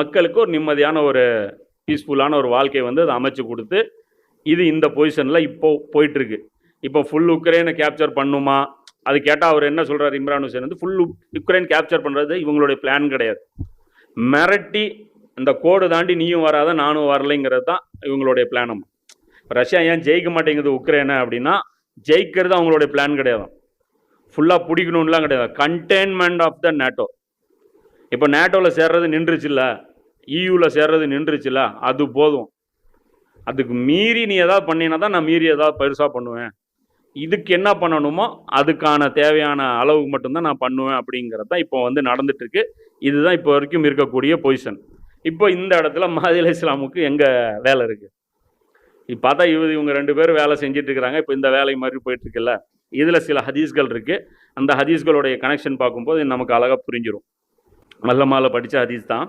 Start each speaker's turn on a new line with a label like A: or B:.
A: மக்களுக்கு ஒரு நிம்மதியான ஒரு பீஸ்ஃபுல்லான ஒரு வாழ்க்கையை வந்து அதை அமைச்சு கொடுத்து இது இந்த பொசிஷனில் இப்போ போயிட்டுருக்கு. இப்போ ஃபுல் உக்ரைனை கேப்சர் பண்ணுமா? அது கேட்டால் அவர் என்ன சொல்கிறார், இம்ரான் ஹுசைன் வந்து ஃபுல் உக்ரைன் கேப்சர் பண்ணுறது இவங்களுடைய பிளான் கிடையாது. மிரட்டி இந்த கோடு தாண்டி நீயும் வராத நானும் வரலைங்கிறது தான் இவங்களுடைய பிளானும். ரஷ்யா ஏன் ஜெயிக்க மாட்டேங்குது உக்ரைனை அப்படின்னா, ஜெயிக்கிறது அவங்களுடைய பிளான் கிடையாது. ஃபுல்லாக பிடிக்கணும்லாம் கிடையாது. Containment of the NATO. இப்போ நேட்டோவில் சேர்றது நின்றுச்சுல்ல, இயூவில் சேர்றது நின்றுச்சுல்ல, அது போதும். அதுக்கு மீறி நீ எதாவது பண்ணினா தான் நான் மீறி ஏதாவது பெருசாக பண்ணுவேன். இதுக்கு என்ன பண்ணணுமோ அதுக்கான தேவையான அளவுக்கு மட்டும்தான் நான் பண்ணுவேன் அப்படிங்கிறது தான் இப்போ வந்து நடந்துட்டுருக்கு. இதுதான் இப்போ வரைக்கும் இருக்கக்கூடிய பொசிஷன். இப்போ இந்த இடத்துல மஹதி அலைஹிஸ்ஸலாமுக்கு எங்கே வேலை இருக்குது? இப்போ பார்த்தா இவங்க 2 பேரும் வேலை செஞ்சுட்டு இருக்கிறாங்க. இப்போ இந்த வேலை மாதிரி போயிட்டுருக்குல்ல, இதில் சில ஹதீஸ்கள் இருக்குது. அந்த ஹதீஸ்களுடைய கனெக்ஷன் பார்க்கும்போது நமக்கு அழகாக புரிஞ்சிடும். மல்லமாவில் படித்த ஹதீஸ் தான்.